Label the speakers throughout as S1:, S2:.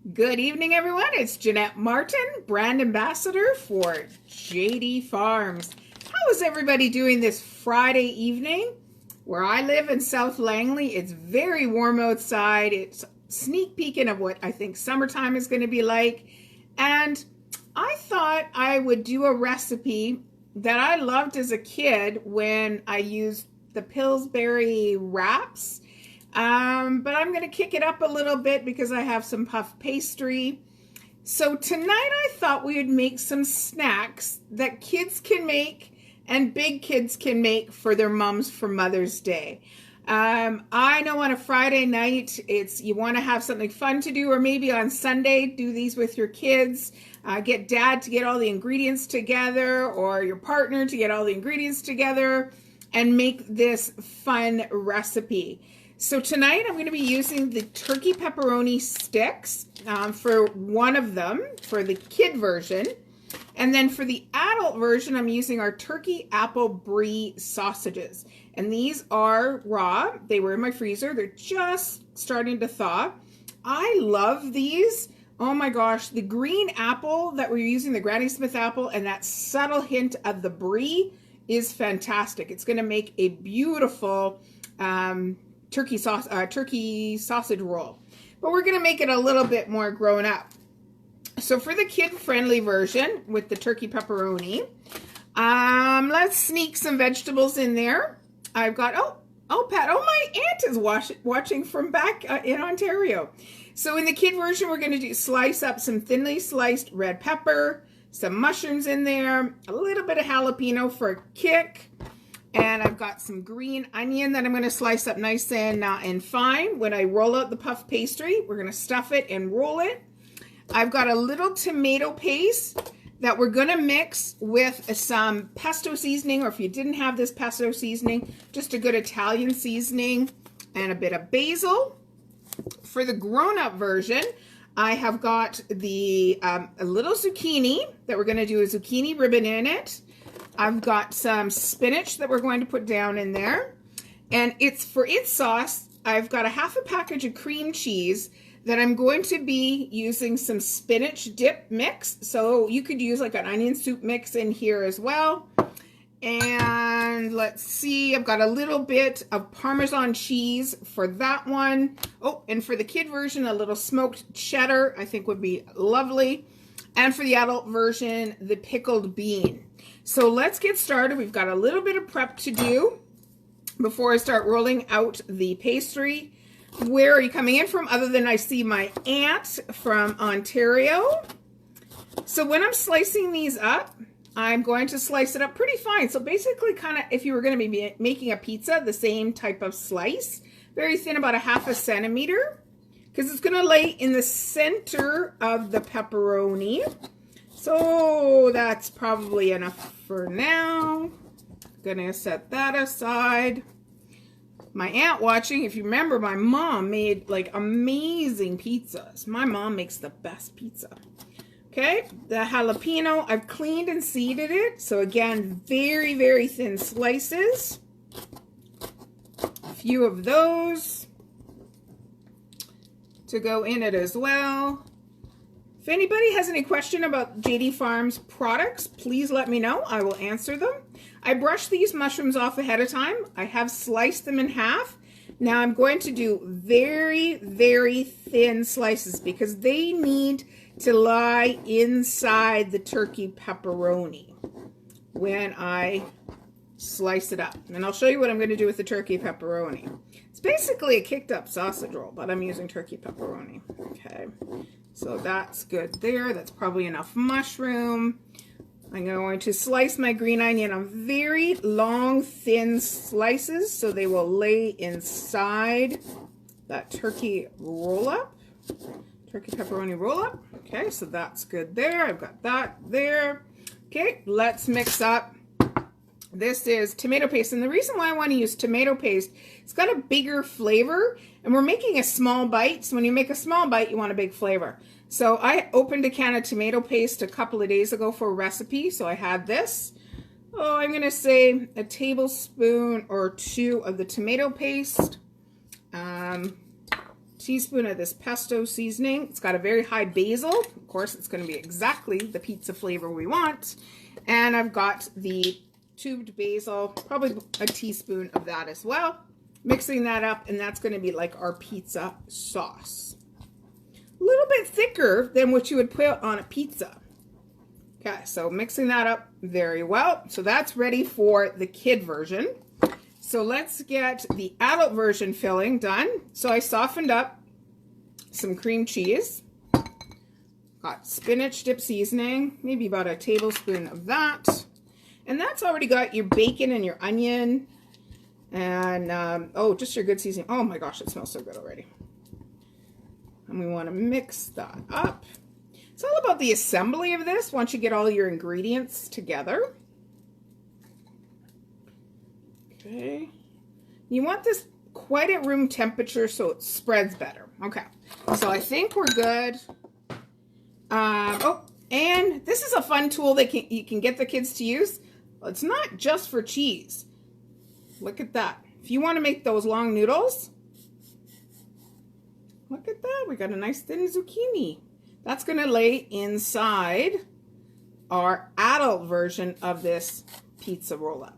S1: Good evening, everyone. It's Jeanette Martin, brand ambassador for JD Farms. How is everybody doing this Friday evening? Where I live in South Langley, it's very warm outside. It's sneak peeking of what I think summertime is going to be like. And I thought I would do a recipe that I loved as a kid when I used the Pillsbury wraps. But I'm going to kick it up a little bit because I have some puff pastry. So tonight I thought we would make some snacks that kids can make and big kids can make for their moms for Mother's Day. I know on a Friday night, you want to have something fun to do, or maybe on Sunday, do these with your kids. Get dad to get all the ingredients together, or your partner to get all the ingredients together and make this fun recipe. So tonight I'm going to be using the turkey pepperoni sticks for one of them, for the kid version. And then for the adult version, I'm using our turkey apple brie sausages. And these are raw. They were in my freezer. They're just starting to thaw. I love these. Oh my gosh, the green apple that we're using, the Granny Smith apple, and that subtle hint of the brie is fantastic. It's going to make a beautiful turkey sausage roll, but we're going to make it a little bit more grown up. So for the kid-friendly version with the turkey pepperoni, let's sneak some vegetables in there. I've got Pat, my aunt is watching from back in Ontario. So in the kid version, we're going to slice up some thinly sliced red pepper, some mushrooms in there, a little bit of jalapeno for a kick. And I've got some green onion that I'm going to slice up nice and fine. When I roll out the puff pastry, we're going to stuff it and roll it. I've got a little tomato paste that we're going to mix with some pesto seasoning, or if you didn't have this pesto seasoning, just a good Italian seasoning and a bit of basil. For the grown-up version, I have got a little zucchini that we're going to do a zucchini ribbon in it. I've got some spinach that we're going to put down in there. And for its sauce, I've got a half a package of cream cheese that I'm going to be using some spinach dip mix. So you could use like an onion soup mix in here as well. And let's see, I've got a little bit of Parmesan cheese for that one. Oh, and for the kid version, a little smoked cheddar I think would be lovely. And for the adult version, the pickled bean. So let's get started. We've got a little bit of prep to do before I start rolling out the pastry. Where are you coming in from other than I see my aunt from Ontario? So when I'm slicing these up, I'm going to slice it up pretty fine. So basically kind of if you were going to be making a pizza, the same type of slice. Very thin, about a half a centimeter. Because it's going to lay in the center of the pepperoni. So that's probably enough for now. Gonna set that aside. My aunt watching, if you remember, my mom made like amazing pizzas. My mom makes the best pizza. Okay, the jalapeno, I've cleaned and seeded it. So again, very, very thin slices. A few of those to go in it as well. If anybody has any question about JD Farms products, please let me know. I will answer them. I brushed these mushrooms off ahead of time. I have sliced them in half. Now I'm going to do very, very thin slices because they need to lie inside the turkey pepperoni when I slice it up. And I'll show you what I'm going to do with the turkey pepperoni. It's basically a kicked up sausage roll, but I'm using turkey pepperoni. Okay. So that's good there. That's probably enough mushroom. I'm going to slice my green onion on very long, thin slices so they will lay inside that turkey roll-up. Turkey pepperoni roll-up. Okay, so that's good there. I've got that there. Okay, let's mix up. This is tomato paste, and the reason why I want to use tomato paste, it's got a bigger flavor, and we're making a small bite, so when you make a small bite, you want a big flavor. So I opened a can of tomato paste a couple of days ago for a recipe, so I had this. Oh, I'm going to say a tablespoon or two of the tomato paste. teaspoon of this pesto seasoning. It's got a very high basil. Of course, it's going to be exactly the pizza flavor we want. And I've got the tubed basil, probably a teaspoon of that as well. Mixing that up, and that's going to be like our pizza sauce. A little bit thicker than what you would put on a pizza. Okay, so mixing that up very well. So that's ready for the kid version. So let's get the adult version filling done. So I softened up some cream cheese. Got spinach dip seasoning, maybe about a tablespoon of that. And that's already got your bacon and your onion. And, oh, just your good seasoning. Oh my gosh, it smells so good already. And we want to mix that up. It's all about the assembly of this once you get all your ingredients together. Okay. You want this quite at room temperature so it spreads better. Okay. So I think we're good. Oh, and this is a fun tool that you can get the kids to use. It's not just for cheese. Look at that. If you want to make those long noodles, look at that. We got a nice thin zucchini. That's going to lay inside our adult version of this pizza roll-up,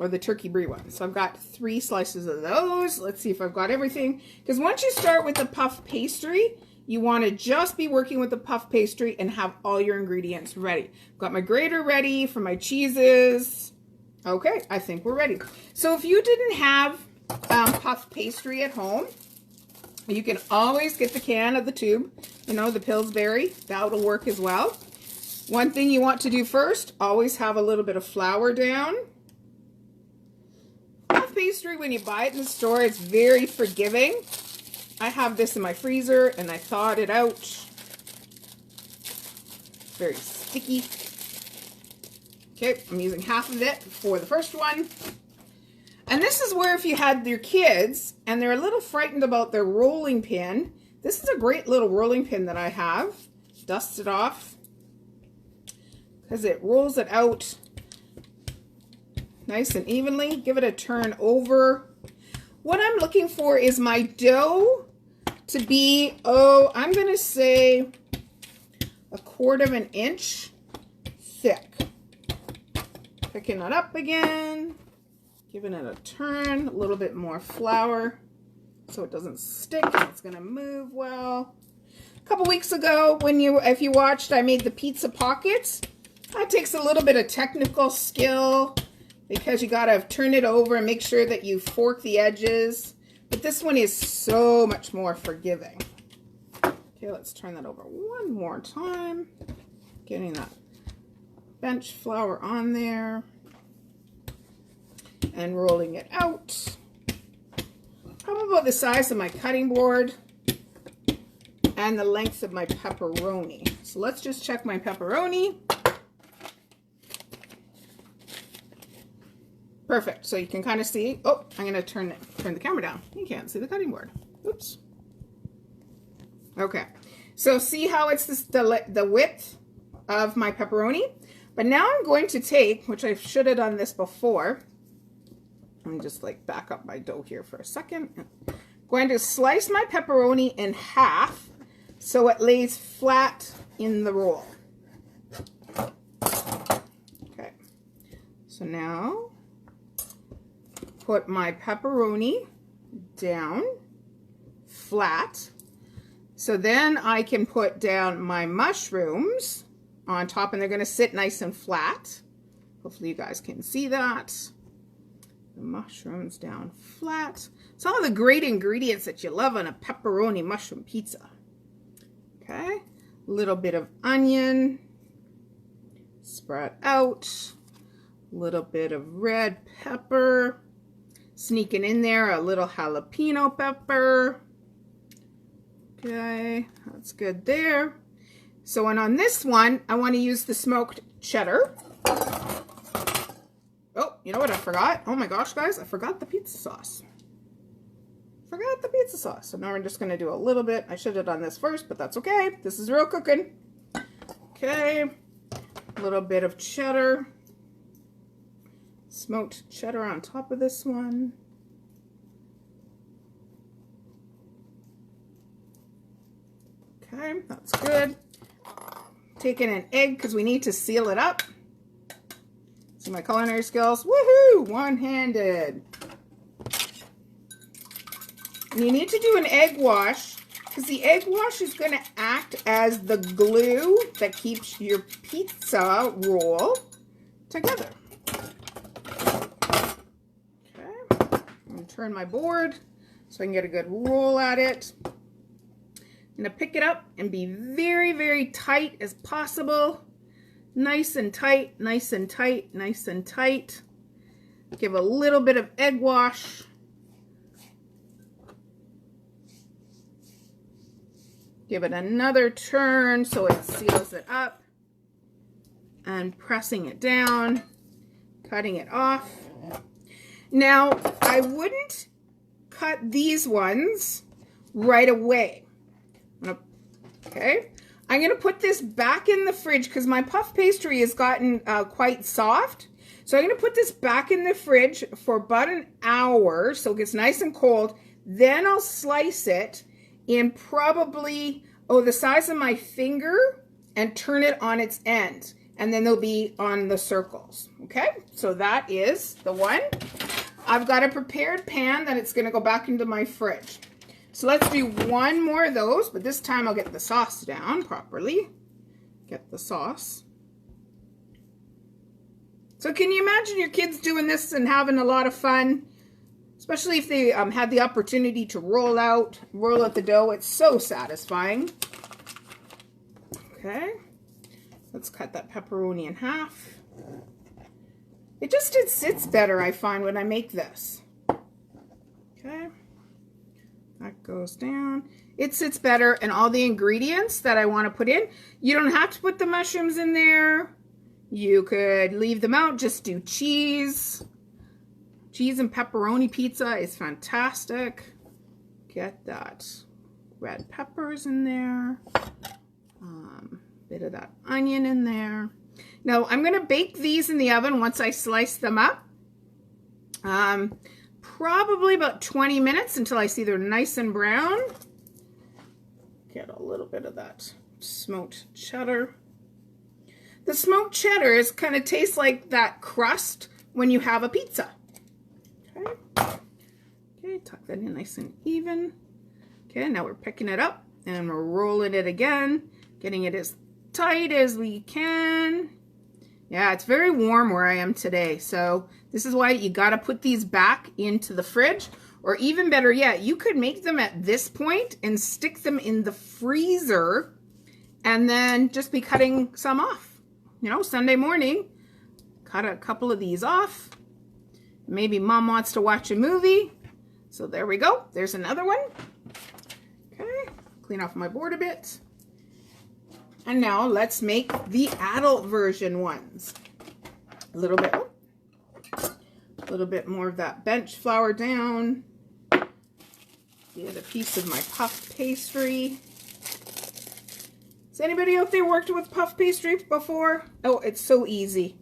S1: or the turkey brie one. So I've got 3 slices of those. Let's see if I've got everything. Because once you start with the puff pastry, you want to just be working with the puff pastry and have all your ingredients ready. I've got my grater ready for my cheeses. Okay, I think we're ready. So if you didn't have puff pastry at home, you can always get the can of the tube, you know, the Pillsbury. That'll work as well. One thing you want to do first, always have a little bit of flour down. Puff pastry, when you buy it in the store, it's very forgiving. I have this in my freezer and I thawed it out. It's very sticky. Okay, I'm using half of it for the first one. And this is where if you had your kids and they're a little frightened about their rolling pin, this is a great little rolling pin that I have. Dust it off because it rolls it out nice and evenly. Give it a turn over. What I'm looking for is my dough to be, I'm going to say 1/4 inch thick. Picking it up again. Giving it a turn, a little bit more flour so it doesn't stick and it's going to move well. A couple weeks ago, if you watched, I made the pizza pockets. That takes a little bit of technical skill because you got to turn it over and make sure that you fork the edges. But this one is so much more forgiving. Okay, let's turn that over one more time. Getting that bench flour on there. And rolling it out. Probably about the size of my cutting board and the length of my pepperoni. So let's just check my pepperoni. Perfect. So you can kind of see. Oh, I'm going to turn the camera down. You can't see the cutting board. Oops. Okay. So see how it's the width of my pepperoni? But now I'm going to take, which I should have done this before. Let me just like back up my dough here for a second. I'm going to slice my pepperoni in half so it lays flat in the roll. Okay. So now put my pepperoni down flat. So then I can put down my mushrooms on top and they're going to sit nice and flat. Hopefully you guys can see that. The mushrooms down flat. Some of the great ingredients that you love on a pepperoni mushroom pizza. Okay, a little bit of onion, spread out, a little bit of red pepper, sneaking in there a little jalapeno pepper. Okay, that's good there. So, and on this one, I want to use the smoked cheddar. Oh, you know what I forgot? Oh my gosh, guys, I forgot the pizza sauce. So now we're just going to do a little bit. I should have done this first, but that's okay. This is real cooking. Okay, a little bit of cheddar. Smoked cheddar on top of this one. Okay, that's good. Taking an egg because we need to seal it up. See my culinary skills? Woohoo! One-handed. And you need to do an egg wash because the egg wash is going to act as the glue that keeps your pizza roll together. Okay, I'm going to turn my board so I can get a good roll at it. I'm going to pick it up and be very, very tight as possible. Nice and tight, nice and tight, nice and tight. Give a little bit of egg wash. Give it another turn so it seals it up. And pressing it down, cutting it off. Now, I wouldn't cut these ones right away. Okay, I'm going to put this back in the fridge because my puff pastry has gotten quite soft. So I'm going to put this back in the fridge for about an hour so it gets nice and cold. Then I'll slice it in probably, the size of my finger and turn it on its end. And then they'll be on the circles. Okay, so that is the one. I've got a prepared pan that it's going to go back into my fridge. So let's do one more of those, but this time I'll get the sauce down properly. Get the sauce. So can you imagine your kids doing this and having a lot of fun? Especially if they had the opportunity to roll out the dough. It's so satisfying. Okay. Let's cut that pepperoni in half. It sits better, I find, when I make this. Okay. That goes down. It sits better, and all the ingredients that I want to put in, you don't have to put the mushrooms in there. You could leave them out, just do cheese. Cheese and pepperoni pizza is fantastic. Get that red peppers in there. Bit of that onion in there. Now, I'm going to bake these in the oven once I slice them up. Probably about 20 minutes until I see they're nice and brown. Get a little bit of that smoked cheddar. The smoked cheddar is kind of tastes like that crust when you have a pizza. Okay. Okay, tuck that in nice and even. Okay, now we're picking it up and we're rolling it again, getting it as tight as we can. Yeah, it's very warm where I am today, so this is why you got to put these back into the fridge, or even better yet, you could make them at this point and stick them in the freezer and then just be cutting some off. You know, Sunday morning, cut a couple of these off. Maybe mom wants to watch a movie. So there we go. There's another one. Okay, clean off my board a bit. And now let's make the adult version ones. A little bit more of that bench flour down. Get a piece of my puff pastry. Has anybody out there worked with puff pastry before? Oh, it's so easy.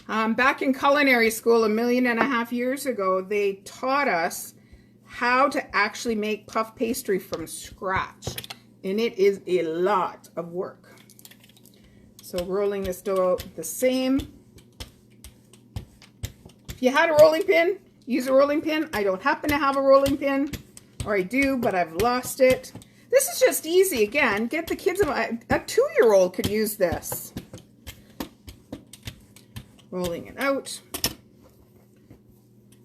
S1: Back in culinary school 1.5 million years ago, they taught us how to actually make puff pastry from scratch. And it is a lot of work. So rolling this dough out the same. If you had a rolling pin, use a rolling pin. I don't happen to have a rolling pin, or I do, but I've lost it. This is just easy. Again, get the kids, a 2-year-old could use this. Rolling it out.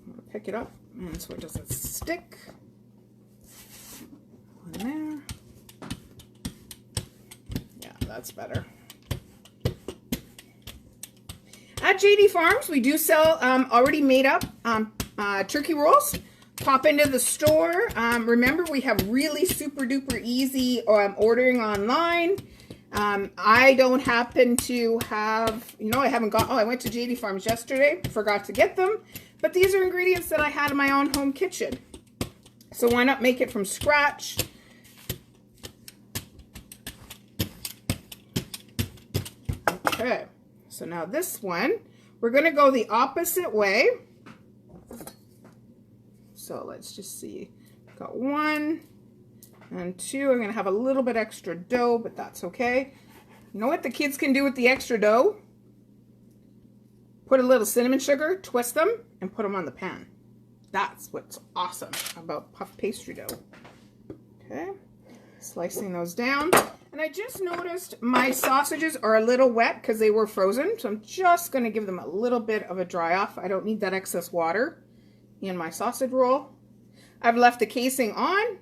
S1: I'm gonna pick it up, and so it doesn't stick. One there. Yeah, that's better. At JD Farms, we do sell already made up turkey rolls. Pop into the store. Remember, we have really super duper easy ordering online. I don't happen to have, I haven't got, I went to JD Farms yesterday, forgot to get them. But these are ingredients that I had in my own home kitchen. So why not make it from scratch? Okay. So now this one, we're going to go the opposite way. So let's just see. Got 1, And 2, I'm going to have a little bit extra dough, but that's okay. You know what the kids can do with the extra dough? Put a little cinnamon sugar, twist them, and put them on the pan. That's what's awesome about puff pastry dough. Okay, slicing those down. And I just noticed my sausages are a little wet because they were frozen. So I'm just going to give them a little bit of a dry off. I don't need that excess water in my sausage roll. I've left the casing on.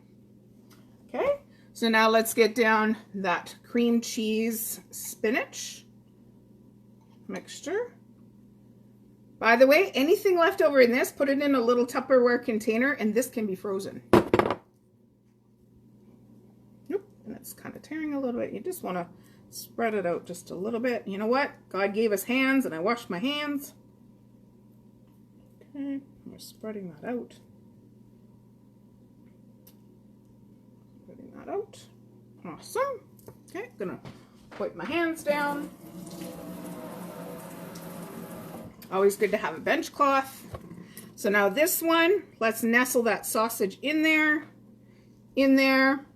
S1: Okay, so now let's get down that cream cheese spinach mixture. By the way, anything left over in this, put it in a little Tupperware container, and this can be frozen. Nope, and it's kind of tearing a little bit. You just want to spread it out just a little bit. You know what? God gave us hands, and I washed my hands. Okay, we're spreading that out. Spreading that out. Awesome. Okay, gonna wipe my hands down. Always good to have a bench cloth. So now this one, let's nestle that sausage in there. In there,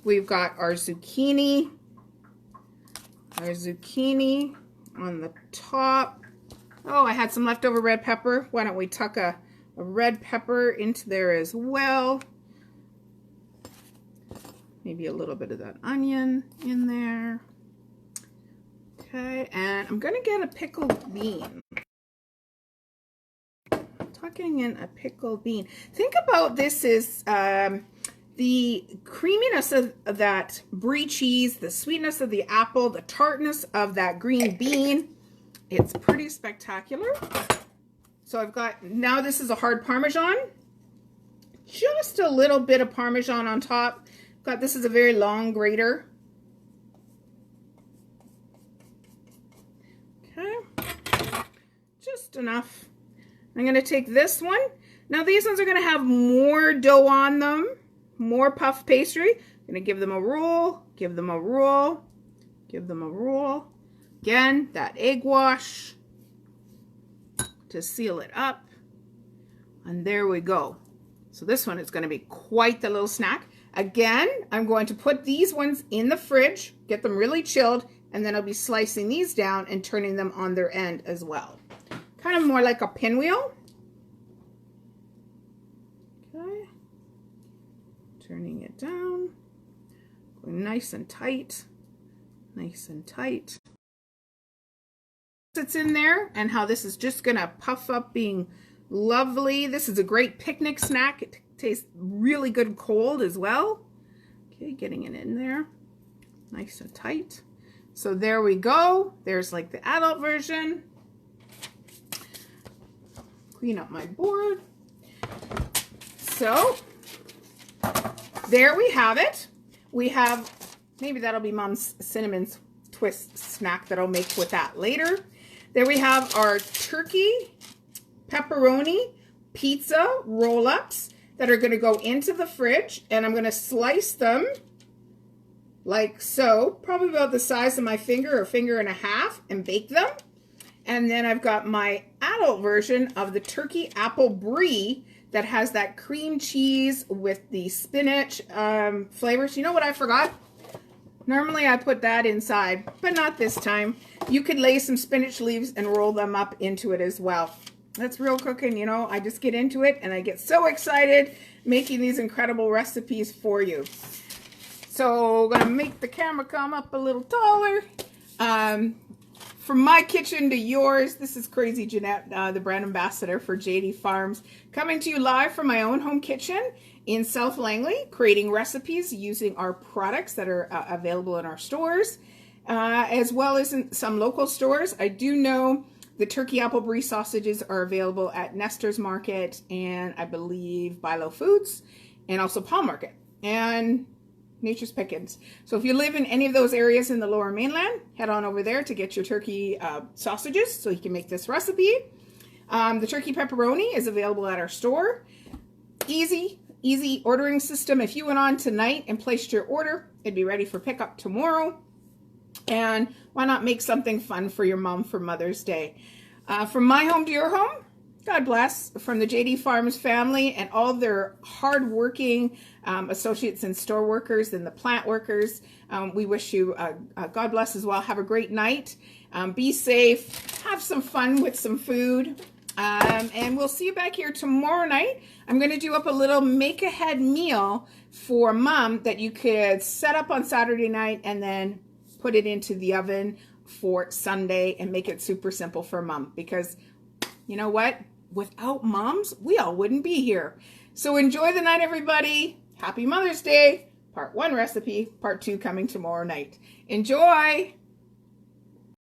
S1: we've got our zucchini. Our zucchini on the top. Oh, I had some leftover red pepper. Why don't we tuck a red pepper into there as well? Maybe a little bit of that onion in there. Okay, and I'm gonna get a pickled bean. Tucking in a pickled bean. Think about this is the creaminess of that brie cheese, the sweetness of the apple, the tartness of that green bean. It's pretty spectacular. So I've got, now this is a hard Parmesan. Just a little bit of Parmesan on top. Got, this is a very long grater. Okay. Just enough. I'm going to take this one. Now these ones are going to have more dough on them, more puff pastry. I'm going to give them a roll, give them a roll, give them a roll. Again, that egg wash to seal it up. And there we go. So this one is going to be quite the little snack. Again, I'm going to put these ones in the fridge, get them really chilled, and then I'll be slicing these down and turning them on their end as well. Kind of more like a pinwheel. Okay. Turning it down. Going nice and tight. Nice and tight. It's in there and how this is just going to puff up being lovely. This is a great picnic snack. It tastes really good cold as well. Okay, getting it in there. Nice and tight. So there we go. There's like the adult version. Clean up my board. So there we have it. We have, maybe that'll be Mom's cinnamon twist snack that I'll make with that later. There we have our turkey pepperoni pizza roll-ups that are going to go into the fridge, and I'm going to slice them like so, probably about the size of my finger or finger and a half, and bake them. And then I've got my adult version of the turkey apple brie that has that cream cheese with the spinach flavors. You know what I forgot? Normally I put that inside, but not this time. You could lay some spinach leaves and roll them up into it as well. That's real cooking, you know. I just get into it and I get so excited making these incredible recipes for you. So I'm gonna make the camera come up a little taller. From my kitchen to yours, this is Crazy Jeanette, the brand ambassador for JD Farms, coming to you live from my own home kitchen in South Langley, creating recipes using our products that are available in our stores, as well as in some local stores. I do know the turkey apple brie sausages are available at Nestor's Market and I believe Bilo Foods and also Paul Market and Nature's Pickens. So if you live in any of those areas in the Lower Mainland, head on over there to get your turkey sausages so you can make this recipe. The turkey pepperoni is available at our store. Easy ordering system. If you went on tonight and placed your order, it'd be ready for pickup tomorrow. And why not make something fun for your mom for Mother's Day? From my home to your home, God bless from the JD Farms family and all their hardworking associates and store workers and the plant workers. We wish you God bless as well. Have a great night. Be safe. Have some fun with some food. And we'll see you back here tomorrow night. I'm going to do up a little make-ahead meal for Mom that you could set up on Saturday night and then put it into the oven for Sunday and make it super simple for Mom. Because you know what? Without moms, we all wouldn't be here. So enjoy the night, everybody. Happy Mother's Day. Part 1 recipe, part 2 coming tomorrow night. Enjoy.